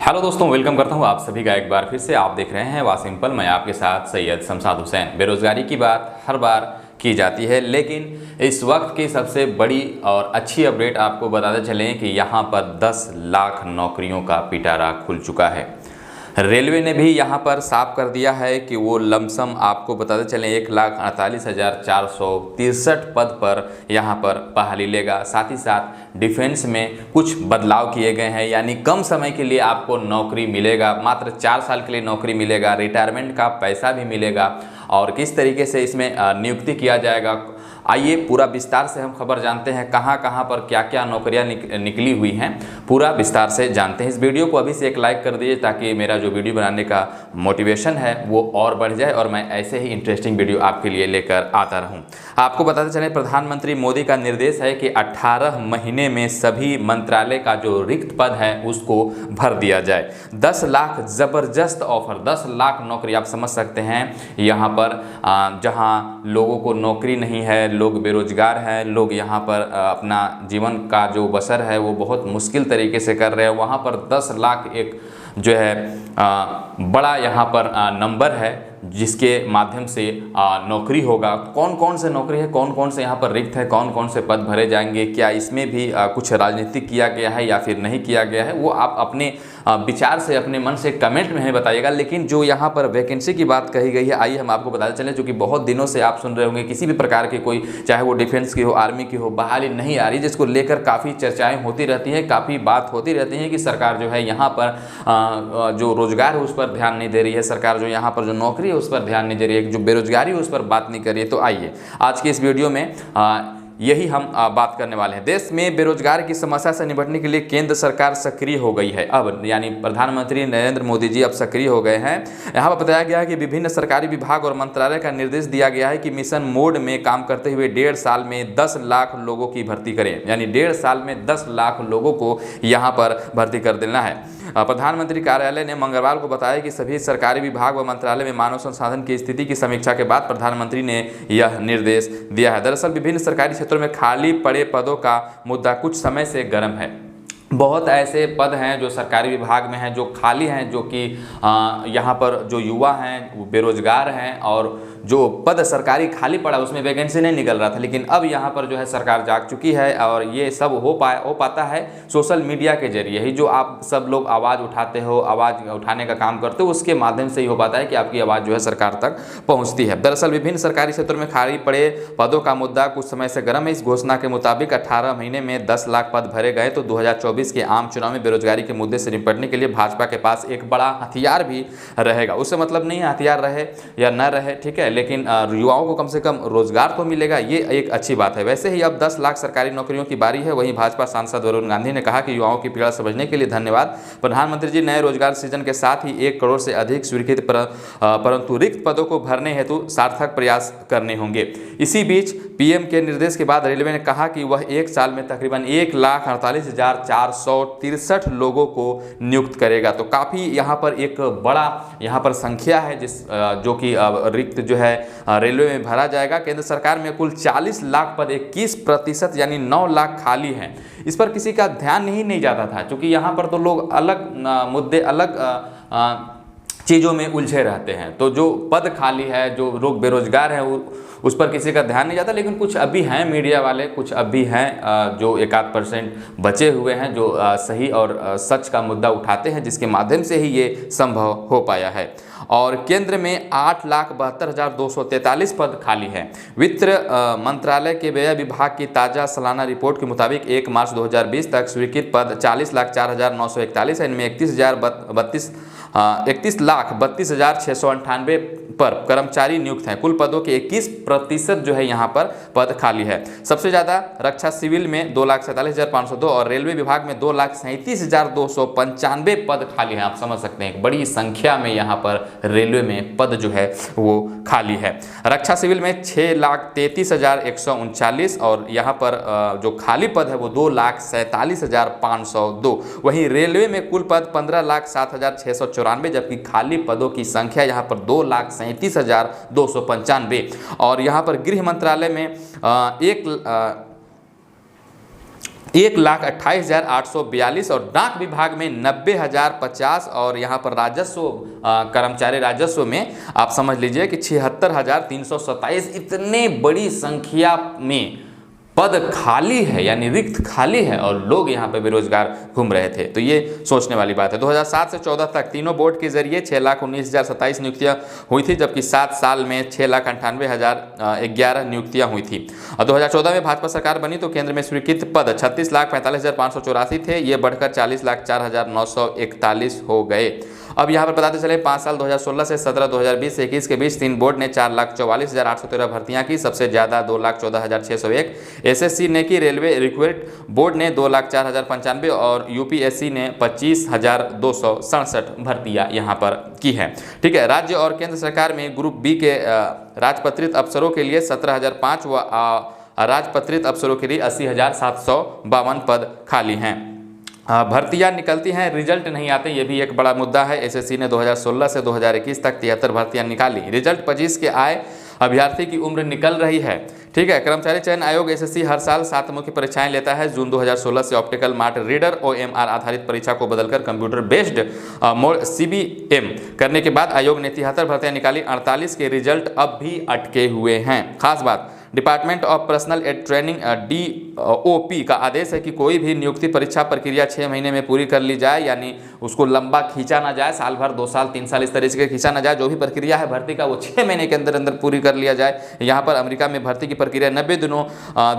Hello दोस्तों, welcome करता हूं आप सभी का एक बार फिर से। आप देख रहे हैं वासिम्पल, मैं आपके साथ सैयद शमशाद हुसैन। बेरोजगारी की बात हर बार की जाती है, लेकिन इस वक्त की सबसे बड़ी और अच्छी अपडेट आपको बताते चलें कि यहां पर 10 लाख नौकरियों का पिटारा खुल चुका है। रेलवे ने भी यहां पर साफ कर दिया है कि वो लमसम आपको बताते चलें 1,48,463 पद पर यहां पर बहाली लेगा। साथ ही साथ डिफेंस में कुछ बदलाव किए गए हैं, यानी कम समय के लिए आपको नौकरी मिलेगा, मात्र 4 साल के लिए नौकरी मिलेगा, रिटायरमेंट का पैसा भी मिलेगा। और किस तरीके से इसमें नियुक्ति किया जाएगा, आइए पूरा विस्तार से हम खबर जानते हैं। कहां कहां पर क्या क्या नौकरियां निकली हुई हैं, पूरा विस्तार से जानते हैं। इस वीडियो को अभी से एक लाइक कर दीजिए ताकि मेरा जो वीडियो बनाने का मोटिवेशन है वो और बढ़ जाए और मैं ऐसे ही इंटरेस्टिंग वीडियो आपके लिए लेकर आता रहूं। आपको बताते चलें, प्रधानमंत्री मोदी का निर्देश है कि 18 महीने में सभी मंत्रालय का जो रिक्त पद है उसको भर दिया जाए। 10 लाख ज़बरदस्त ऑफर, 10 लाख नौकरी, आप समझ सकते हैं। यहाँ पर जहाँ लोगों को नौकरी नहीं है, लोग बेरोजगार हैं, लोग यहाँ पर अपना जीवन का जो बसर है वो बहुत मुश्किल तरीके से कर रहे हैं, वहाँ पर 10 लाख एक जो है बड़ा यहाँ पर नंबर है जिसके माध्यम से नौकरी होगा। कौन कौन से नौकरी है, कौन कौन से यहाँ पर रिक्त है, कौन कौन से पद भरे जाएंगे, क्या इसमें भी कुछ राजनीतिक किया गया है या फिर नहीं किया गया है, वो आप अपने विचार से अपने मन से कमेंट में बताइएगा। लेकिन जो यहाँ पर वैकेंसी की बात कही गई है, आइए हम आपको बताते चलें। जो कि बहुत दिनों से आप सुन रहे होंगे किसी भी प्रकार की कोई, चाहे वो डिफेंस की हो, आर्मी की हो, बहाली नहीं आ रही, जिसको लेकर काफ़ी चर्चाएँ होती रहती हैं, काफ़ी बात होती रहती है कि सरकार जो है यहाँ पर जो रोजगार है उस पर ध्यान नहीं दे रही है, सरकार जो यहाँ पर जो नौकरी है उस पर ध्यान नहीं दे रही है, जो बेरोजगारी है उस पर बात नहीं कर रही है। तो आइए आज के इस वीडियो में यही हम बात करने वाले हैं। देश में बेरोजगार की समस्या से निपटने के लिए केंद्र सरकार सक्रिय हो गई है। अब यानी प्रधानमंत्री नरेंद्र मोदी जी अब सक्रिय हो गए हैं। यहाँ पर बताया गया है कि विभिन्न सरकारी विभाग और मंत्रालय का निर्देश दिया गया है कि मिशन मोड में काम करते हुए 1.5 साल में 10 लाख लोगों की भर्ती करें, यानी 1.5 साल में 10 लाख लोगों को यहाँ पर भर्ती कर देना है। प्रधानमंत्री कार्यालय ने मंगलवार को बताया कि सभी सरकारी विभाग व मंत्रालय में मानव संसाधन की स्थिति की समीक्षा के बाद प्रधानमंत्री ने यह निर्देश दिया है। दरअसल विभिन्न सरकारी क्षेत्रों में खाली पड़े पदों का मुद्दा कुछ समय से गर्म है। बहुत ऐसे पद हैं जो सरकारी विभाग में हैं, जो खाली हैं, जो कि यहाँ पर जो युवा हैं वो बेरोजगार हैं, और जो पद सरकारी खाली पड़ा उसमें वैकेंसी नहीं निकल रहा था। लेकिन अब यहाँ पर जो है सरकार जाग चुकी है और ये सब हो पाता है सोशल मीडिया के जरिए ही। जो आप सब लोग आवाज़ उठाते हो, आवाज़ उठाने का काम करते हो, उसके माध्यम से ही हो पाता है कि आपकी आवाज़ जो है सरकार तक पहुँचती है। दरअसल विभिन्न सरकारी क्षेत्रों में खाली पड़े पदों का मुद्दा कुछ समय से गर्म है। इस घोषणा के मुताबिक 18 महीने में 10 लाख पद भरे गए तो 2024 के आम चुनाव में बेरोजगारी के मुद्दे से निपटने के लिए भाजपा के पास एक बड़ा हथियार भी रहेगा। उससे मतलब नहीं है हथियार रहे या न रहे, ठीक है, लेकिन युवाओं को कम से कम रोजगार तो मिलेगा, ये एक अच्छी बात है। वैसे ही अब 10 लाख सरकारी नौकरियों की बारी है। वहीं भाजपा सांसद वरुण गांधी ने कहा कि युवाओं की पीड़ा समझने के लिए धन्यवाद। प्रधानमंत्री जी नए रोजगार सृजन के साथ ही 1 करोड़ से अधिक स्वीकृत परंतु रिक्त पदों को भरने हेतु सार्थक प्रयास करने होंगे। इसी बीच पीएम के निर्देश के बाद रेलवे ने कहा कि वह 1 साल में तकरीबन 1,48,463 लोगों को नियुक्त करेगा। तो काफ़ी यहाँ पर एक बड़ा यहाँ पर संख्या है जो कि रिक्त जो है रेलवे में भरा जाएगा। केंद्र सरकार में कुल 40 लाख पद 21% यानी 9 लाख खाली हैं। इस पर किसी का ध्यान ही नहीं जाता था, क्योंकि यहाँ पर तो लोग अलग मुद्दे, अलग चीज़ों में उलझे रहते हैं। तो जो पद खाली है, जो लोग बेरोजगार हैं, उस पर किसी का ध्यान नहीं जाता। लेकिन कुछ अभी हैं मीडिया वाले, कुछ अभी हैं जो 1-8% बचे हुए हैं, जो सही और सच का मुद्दा उठाते हैं, जिसके माध्यम से ही ये संभव हो पाया है। और केंद्र में 8,72,243 पद खाली हैं। वित्त मंत्रालय के व्यय विभाग की ताज़ा सालाना रिपोर्ट के मुताबिक 1 मार्च 2020 तक स्वीकृत पद 40,04,941 है। इनमें 31,32,698 पर कर्मचारी नियुक्त हैं। कुल पदों के 21% जो है यहाँ पर पद खाली है। सबसे ज़्यादा रक्षा सिविल में 2,47,502 और रेलवे विभाग में 2,37,295 पद खाली हैं। आप समझ सकते हैं बड़ी संख्या में यहाँ पर रेलवे में पद जो है वो खाली है। रक्षा सिविल में 6,33,139 और यहाँ पर जो खाली पद है वो 2,47,502। वहीं रेलवे में कुल पद 15,07,694, जबकि खाली पदों की संख्या यहाँ पर 2,37,295। और यहाँ पर गृह मंत्रालय में 1,28,842 और डाक विभाग में 90,050 और यहाँ पर राजस्व कर्मचारी राजस्व में आप समझ लीजिए कि 76,327। इतने बड़ी संख्या में पद खाली है, यानी रिक्त खाली है और लोग यहाँ पे बेरोजगार घूम रहे थे। तो ये सोचने वाली बात है। 2007 से 14 तक तीनों बोर्ड के जरिए 6,19,027 नियुक्तियाँ हुई थी, जबकि 7 साल में 6,98,011 नियुक्तियाँ हुई थी। और 2014 में भाजपा सरकार बनी तो केंद्र में स्वीकृत पद 36,45,584 थे, ये बढ़कर 40,04,941 हो गए। अब यहाँ पर बताते चले 5 साल 2016 से 17, 2020 से 21 के बीच 3 बोर्ड ने 4,44,813 भर्तियां की, सबसे ज़्यादा 2,14,601 एसएससी ने की। रेलवे रिक्रूट बोर्ड ने 2,04,095 और यूपीएससी ने 25,267 भर्तियां यहाँ पर की है। ठीक है। राज्य और केंद्र सरकार में ग्रुप बी के राजपत्रित अफसरों के लिए 17,005 व राजपत्रित अफसरों के लिए 80,752 पद खाली हैं। भर्तियां निकलती हैं, रिजल्ट नहीं आते, ये भी एक बड़ा मुद्दा है। एसएससी ने 2016 से 2021 तक 73 भर्तियां निकाली। रिजल्ट 25 के आए, अभ्यर्थी की उम्र निकल रही है। ठीक है। कर्मचारी चयन आयोग एसएससी हर साल 7 मुख्य परीक्षाएं लेता है। जून 2016 से ऑप्टिकल मार्ट रीडर ओएमआर आधारित परीक्षा को बदलकर कंप्यूटर बेस्ड मोड सीबीएम करने के बाद आयोग ने 73 भर्तियां निकाली। 48 के रिजल्ट अब भी अटके हुए हैं। खास बात, department of personnel and training DOP का आदेश है कि कोई भी नियुक्ति परीक्षा प्रक्रिया 6 महीने में पूरी कर ली जाए, यानी उसको लंबा खींचा ना जाए, साल भर 2 साल 3 साल इस तरीके से खींचा ना जाए। जो भी प्रक्रिया है भर्ती का वो 6 महीने के अंदर अंदर पूरी कर लिया जाए। यहाँ पर अमेरिका में भर्ती की प्रक्रिया 90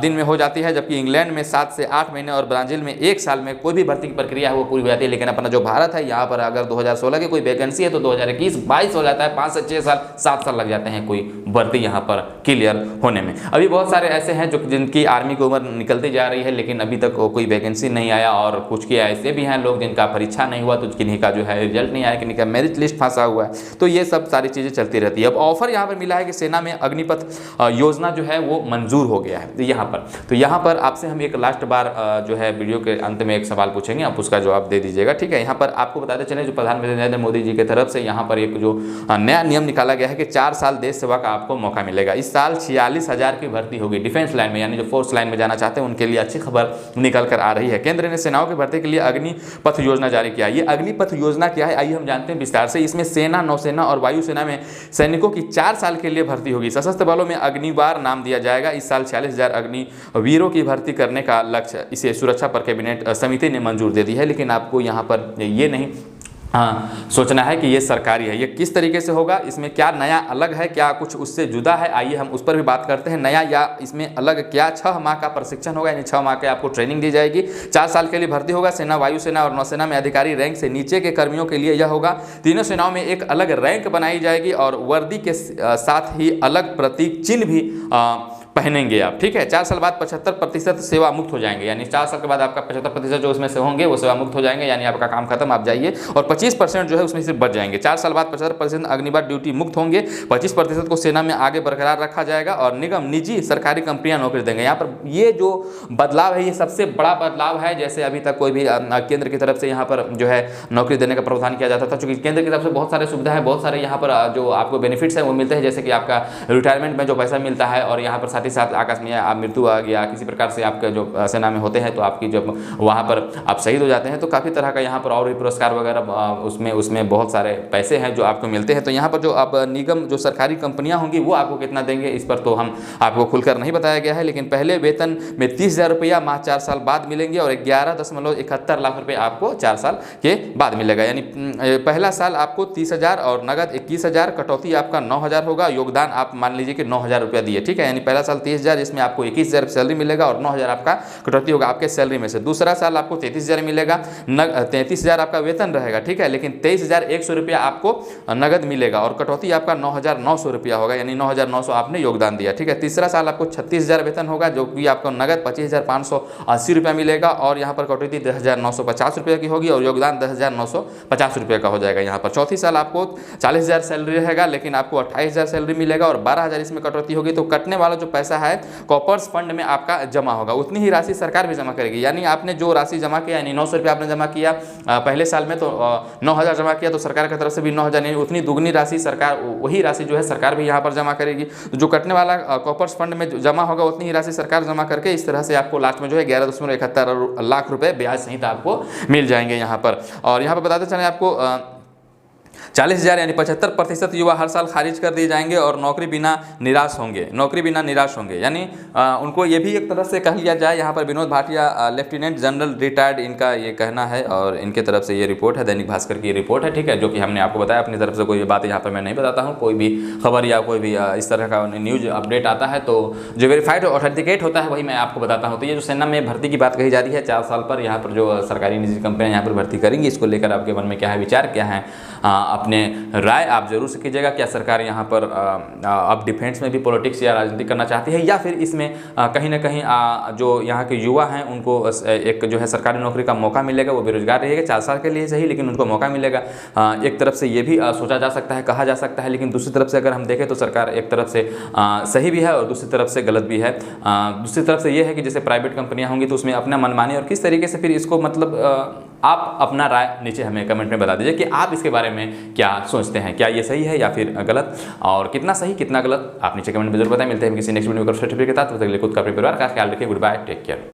दिन में हो जाती है, जबकि इंग्लैंड में 7 से 8 महीने और ब्राजील में 1 साल में कोई भी भर्ती की प्रक्रिया है वो पूरी हो जाती है। लेकिन अपना जो भारत है, यहाँ पर अगर 2016 की कोई वैकेंसी है तो 2021-22 हो जाता है, 5 से 6 साल 7 साल लग जाते हैं कोई भर्ती यहाँ पर क्लियर होने में। अभी बहुत सारे ऐसे हैं जो जिनकी आर्मी की उम्र निकलती जा रही है लेकिन अभी तक कोई वैकेंसी नहीं आया, और कुछ के ऐसे भी हैं लोग जिनका परीक्षा नहीं हुआ तो किन्हीं का जो है रिजल्ट नहीं आया, किन्हीं का मेरिट लिस्ट फंसा हुआ है। तो ये सब सारी चीज़ें चलती रहती है। अब ऑफर यहाँ पर मिला है कि सेना में अग्निपथ योजना जो है वो मंजूर हो गया है यहाँ पर। तो यहाँ पर आपसे हम एक लास्ट बार जो है वीडियो के अंत में एक सवाल पूछेंगे, आप उसका जवाब दे दीजिएगा। ठीक है। यहाँ पर आपको बताते चले जो प्रधानमंत्री नरेंद्र मोदी जी की तरफ से यहाँ पर एक जो नया नियम निकाला गया है कि 4 साल देश सेवा का आपको मौका मिलेगा। इस साल 46,000 की भर्ती होगी डिफेंस लाइन में, यानी जो फोर्स लाइन में जाना चाहते हैं उनके लिए अच्छी खबर निकल कर आ रही है। केंद्र ने सेनाओं की भर्ती के लिए अग्निपथ योजना जारी किया। ये अग्निपथ योजना क्या है, आइए हम जानते हैं विस्तार से। इसमें सेना, नौसेना और वायुसेना में सैनिकों की 4 साल के लिए भर्ती होगी। सशस्त्र बलों में अग्निवार नाम दिया जाएगा। इस साल 46,000 अग्निवीरों की भर्ती करने का लक्ष्य, इसे सुरक्षा पर कैबिनेट समिति ने मंजूर दे दी है। लेकिन आपको यहाँ पर ये नहीं सोचना है कि ये सरकारी है, ये किस तरीके से होगा, इसमें क्या नया अलग है, क्या कुछ उससे जुदा है, आइए हम उस पर भी बात करते हैं। नया या इसमें अलग क्या, 6 माह का प्रशिक्षण होगा, यानी 6 माह के आपको ट्रेनिंग दी जाएगी। 4 साल के लिए भर्ती होगा। सेना, वायुसेना और नौसेना में अधिकारी रैंक से नीचे के कर्मियों के लिए यह होगा। तीनों सेनाओं में एक अलग रैंक बनाई जाएगी और वर्दी के साथ ही अलग प्रतीक चिन्ह भी पहनेंगे आप। ठीक है। 4 साल बाद 75% सेवा मुक्त हो जाएंगे, यानी 4 साल के बाद आपका 75% जो उसमें से होंगे वो सेवा मुक्त हो जाएंगे, यानी आपका काम खत्म, आप जाइए। और 25% जो है उसमें से बच जाएंगे। 4 साल बाद 75% अग्निबार ड्यूटी मुक्त होंगे। 25% को सेना में आगे बरकरार रखा जाएगा और निगम, निजी, सरकारी कंपनियां नौकरी देंगे। यहाँ पर ये जो बदलाव है ये सबसे बड़ा बदलाव है। जैसे अभी तक कोई भी केंद्र की तरफ से यहाँ पर जो है नौकरी देने का प्रावधान किया जाता था, चूंकि केंद्र की तरफ से बहुत सारे सुविधा है, बहुत सारे यहाँ पर जो आपको बेनिफिट्स हैं वो मिलते हैं, जैसे कि आपका रिटायरमेंट में जो पैसा मिलता है, और यहाँ पर साथ आकस्मिक आप मृत्यु आ गया किसी प्रकार से आपका जो सेना में होते हैं तो आपकी जब वहाँ पर आप शहीद हो जाते हैं तो काफ़ी तरह का यहाँ पर और भी पुरस्कार वगैरह उसमें बहुत सारे पैसे हैं जो आपको मिलते हैं। तो यहाँ पर जो आप निगम, जो सरकारी कंपनियाँ होंगी वो आपको कितना देंगे इस पर तो हम आपको खुलकर नहीं बताया गया है। लेकिन पहले वेतन में 30,000 रुपया माह 4 साल बाद मिलेंगे और 11.71 लाख रुपये आपको 4 साल के बाद मिलेगा। यानी पहला साल आपको 30,000 और नगद 21,000, कटौती आपका 9,000 होगा। योगदान आप मान लीजिए कि 9,000 रुपया दिए। ठीक है। यानी पहला साल 30,000 जिसमें आपको 21,000 सैलरी मिलेगा और 9,000 आपका कटौती होगा आपके सैलरी में से। दूसरा साल आपको 33,000 मिलेगा, 33,000 आपका वेतन रहेगा। ठीक है। लेकिन 23,100 रुपया आपको नगद मिलेगा और कटौती आपका 9,900 रुपया होगा, यानी 9,900 आपने योगदान दिया। ठीक है। तीसरा साल आपको 36,000 वेतन होगा जो कि आपको नगद 25,580 रुपया मिलेगा और यहाँ पर कटौती 10,950 रुपये की होगी और योगदान 10,950 रुपये का हो जाएगा यहाँ पर। चौथी साल आपको 40,000 सैलरी रहेगा लेकिन आपको 28,000 सैलरी मिलेगा और 12,000 इसमें कटौती होगी। तो कटने वाला जो पैसा है कॉपर्स फंड में आपका जमा होगा, उतनी ही राशि सरकार भी जमा करेगी। यानी आपने जो राशि जमा किया, यानी 900 रुपये आपने जमा किया पहले साल में, तो 9,000 जमा किया, तो सरकार की तरफ से भी 9,000, नहीं उतनी दुगनी राशि सरकार, वही राशि जो है सरकार भी यहाँ पर जमा करेगी। तो जो कटने वाला कॉपर्स फंड में जो जमा होगा उतनी ही राशि सरकार जमा करके इस तरह से आपको लास्ट में जो है 11.71 लाख रुपए ब्याज सहित आपको मिल जाएंगे यहाँ पर। और यहाँ पर बताते चलें आपको 40,000 यानी 75% युवा हर साल खारिज कर दिए जाएंगे और नौकरी बिना निराश होंगे। यानी उनको ये भी एक तरह से कह लिया जाए, यहाँ पर Vinod Bhatia lieutenant general retired, इनका ये कहना है और इनके तरफ से ये रिपोर्ट है, दैनिक भास्कर की रिपोर्ट है, ठीक है, जो कि हमने आपको बताया। अपनी तरफ से कोई बात यहाँ पर मैं नहीं बताता हूँ, कोई भी खबर या कोई भी इस तरह का न्यूज अपडेट आता है तो जो वेरीफाइड ऑथेंटिकेट होता है वही मैं आपको बताता हूँ। तो ये जो सेना में भर्ती की बात कही जा रही है 4 साल पर, यहाँ पर जो सरकारी निजी कंपनियाँ यहाँ पर भर्ती करेंगी, इसको लेकर आपके मन में क्या है, विचार क्या है, अपने राय आप जरूर से कीजिएगा। क्या सरकार यहाँ पर अब डिफेंस में भी पॉलिटिक्स या राजनीति करना चाहती है, या फिर इसमें कहीं ना कहीं जो यहाँ के युवा हैं उनको एक जो है सरकारी नौकरी का मौका मिलेगा, वो बेरोजगार रहेगा 4 साल के लिए सही, लेकिन उनको मौका मिलेगा। एक तरफ से ये भी सोचा जा सकता है, कहा जा सकता है, लेकिन दूसरी तरफ से अगर हम देखें तो सरकार एक तरफ से सही भी है और दूसरी तरफ से गलत भी है। दूसरी तरफ से ये है कि जैसे प्राइवेट कंपनियाँ होंगी तो उसमें अपना मनमानी, और किस तरीके से फिर इसको मतलब आप अपना राय नीचे हमें कमेंट में बता दीजिए कि आप इसके बारे में क्या सोचते हैं, क्या ये सही है या फिर गलत, और कितना सही कितना गलत आप नीचे कमेंट में जरूर बताएं। मिलते हैं किसी नेक्स्ट वीडियो में सर्टिफिकेट के साथ, तब तक के लिए खुद का अपने परिवार का ख्याल रखिए। Good bye, take care.